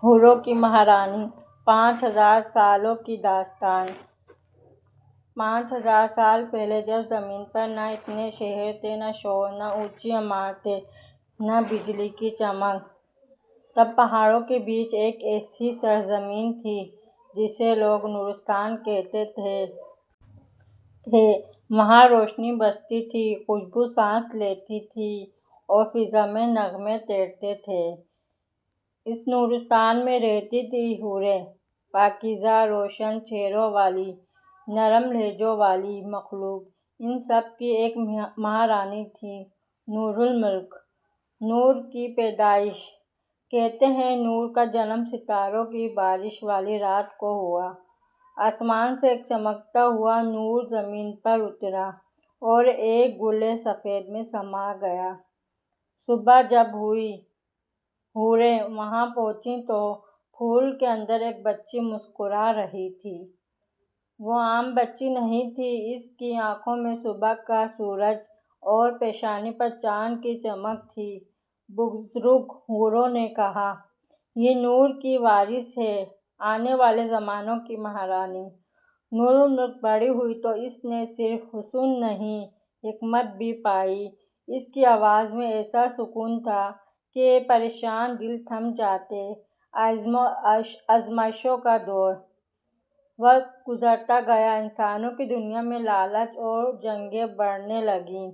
حوروں کی مہارانی 5000 سالوں کی داستان۔ 5000 سال پہلے جب زمین پر نہ اتنے شہر تھے، نہ شور، نہ اونچی عمارتیں، نہ بجلی کی چمک، تب پہاڑوں کے بیچ ایک ایسی سرزمین تھی جسے لوگ نورستان کہتے تھے۔ وہاں روشنی بستی تھی، خوشبو سانس لیتی تھی اور فضا میں نغمے تیرتے تھے۔ اس نورستان میں رہتی تھیں حوریں، پاکیزہ روشن چہروں والی، نرم لہجوں والی مخلوق۔ ان سب کی ایک مہارانی تھی، نور الملک، نور کی پیدائش۔ کہتے ہیں نور کا جنم ستاروں کی بارش والی رات کو ہوا۔ آسمان سے ایک چمکتا ہوا نور زمین پر اترا اور ایک گلِ سفید میں سما گیا۔ صبح جب ہوئی، حوریں وہاں پہنچیں تو پھول کے اندر ایک بچی مسکرا رہی تھی۔ وہ عام بچی نہیں تھی، اس کی آنکھوں میں صبح کا سورج اور پیشانی پر چاند کی چمک تھی۔ بزرگ حوروں نے کہا، یہ نور کی وارث ہے، آنے والے زمانوں کی مہارانی۔ نور الملک بڑی ہوئی تو اس نے صرف حسن نہیں، حکمت بھی پائی۔ اس کی آواز میں ایسا سکون تھا کہ پریشان دل تھم جاتے۔ آزمائشوں کا دور۔ وقت گزرتا گیا، انسانوں کی دنیا میں لالچ اور جنگیں بڑھنے لگیں۔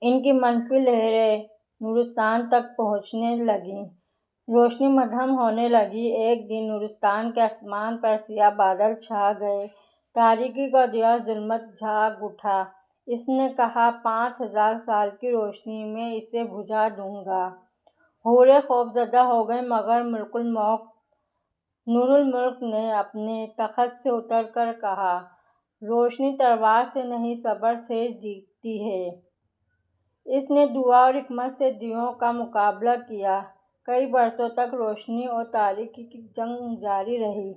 ان کی منفی لہریں نورستان تک پہنچنے لگیں، روشنی مدھم ہونے لگی۔ ایک دن نورستان کے آسمان پر سیاہ بادل چھا گئے، تاریکی کا دیا ظلمت جاگ اٹھا۔ اس نے کہا، 5000 سال کی روشنی میں اسے بجھا دوں گا۔ حوریں خوفزدہ ہو گئیں، مگر ملک الموت نور الملک نے اپنے تخت سے اتر کر کہا، روشنی تلوار سے نہیں صبر سے جیتتی ہے۔ اس نے دعا اور حکمت سے دیوں کا مقابلہ کیا۔ کئی برسوں تک روشنی اور تاریکی کی جنگ جاری رہی۔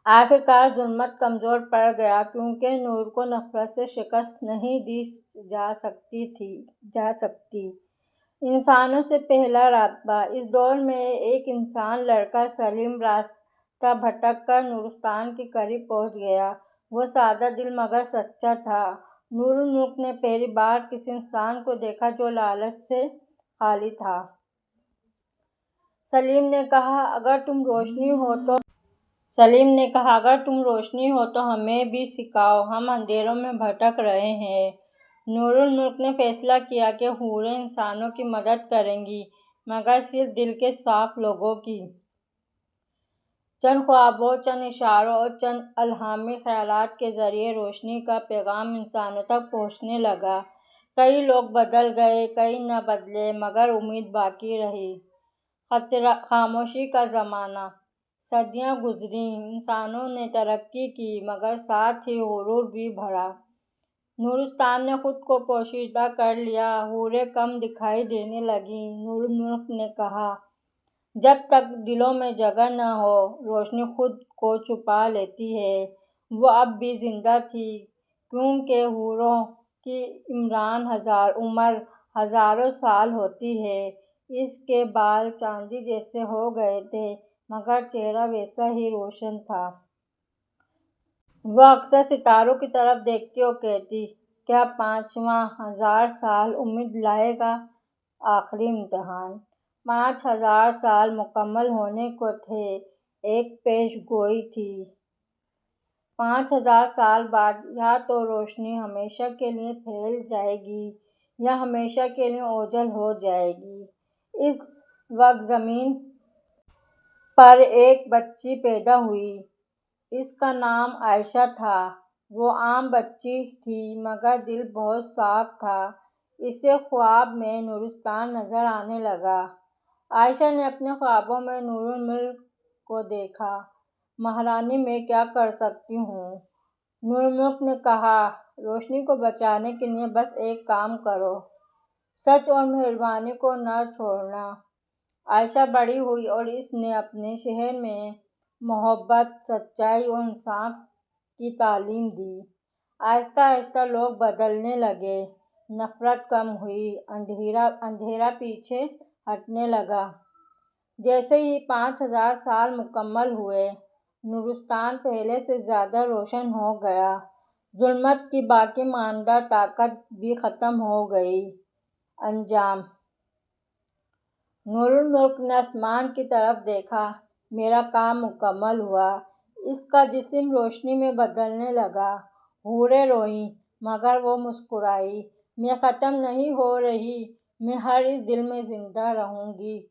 آخرکار ظلمت کمزور پڑ گیا، کیونکہ نور کو نفرت سے شکست نہیں دی جا سکتی۔ انسانوں سے پہلا رابطہ۔ اس دور میں ایک انسان لڑکا سلیم راستہ بھٹک کر نورستان کے قریب پہنچ گیا۔ وہ سادہ دل مگر سچا تھا۔ نور الملک نے پہلی بار کسی انسان کو دیکھا جو لالچ سے خالی تھا۔ سلیم نے کہا، اگر تم روشنی ہو تو ہمیں بھی سکھاؤ، ہم اندھیروں میں بھٹک رہے ہیں۔ نور الملک نے فیصلہ کیا کہ حوریں انسانوں کی مدد کریں گی، مگر صرف دل کے صاف لوگوں کی۔ چند خوابوں، چند اشاروں اور چند الہامی خیالات کے ذریعے روشنی کا پیغام انسانوں تک پہنچنے لگا۔ کئی لوگ بدل گئے، کئی نہ بدلے، مگر امید باقی رہی۔ خاموشی کا زمانہ۔ صدیاں گزریں، انسانوں نے ترقی کی، مگر ساتھ ہی غرور بھی بڑھا۔ نورستان نے خود کو پوشیدہ کر لیا، حوریں کم دکھائی دینے لگیں۔ نور الملک نے کہا، جب تک دلوں میں جگہ نہ ہو، روشنی خود کو چھپا لیتی ہے۔ وہ اب بھی زندہ تھی، کیونکہ حوروں کی عمر ہزاروں سال ہوتی ہے۔ اس کے بال چاندی جیسے ہو گئے تھے، مگر چہرہ ویسا ہی روشن تھا۔ وہ اکثر ستاروں کی طرف دیکھتی اور کہتی، کیا 5000 سال امید لائے گا؟ آخری امتحان۔ 5000 سال مکمل ہونے کو تھے، ایک پیش گوئی تھی۔ 5000 سال بعد یا تو روشنی ہمیشہ کے لیے پھیل جائے گی یا ہمیشہ کے لیے اوجھل ہو جائے گی۔ اس وقت زمین پر ایک بچی پیدا ہوئی۔ اس کا نام عائشہ تھا۔ وہ عام بچی تھی، مگر دل بہت صاف تھا۔ اسے خواب میں نورستان نظر آنے لگا۔ عائشہ نے اپنے خوابوں میں نور الملک کو دیکھا۔ مہارانی میں کیا کر سکتی ہوں؟ نور الملک نے کہا، روشنی کو بچانے کے لیے بس ایک کام کرو، سچ اور مہربانی کو نہ چھوڑنا۔ عائشہ بڑی ہوئی اور اس نے اپنے شہر میں محبت، سچائی اور انصاف کی تعلیم دی۔ آہستہ آہستہ لوگ بدلنے لگے، نفرت کم ہوئی، اندھیرا پیچھے ہٹنے لگا۔ جیسے ہی 5000 سال مکمل ہوئے، نورستان پہلے سے زیادہ روشن ہو گیا، ظلمت کی باقی ماندہ طاقت بھی ختم ہو گئی۔ انجام: نور الملک نے آسمان کی طرف دیکھا۔ میرا کام مکمل ہوا۔ اس کا جسم روشنی میں بدلنے لگا۔ حوریں روئیں، مگر وہ مسکرائی۔ میں ختم نہیں ہو رہی، میں ہر اس دل میں زندہ رہوں گی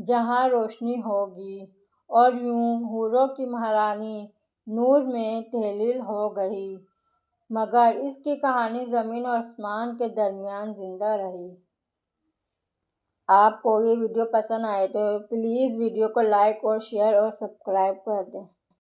جہاں روشنی ہوگی۔ اور یوں حوروں کی مہارانی نور میں تحلیل ہو گئی، مگر اس کی کہانی زمین اور آسمان کے درمیان زندہ رہی۔ آپ کو یہ ویڈیو پسند آئے تو پلیز ویڈیو کو لائک اور شیئر اور سبسکرائب کر دیں۔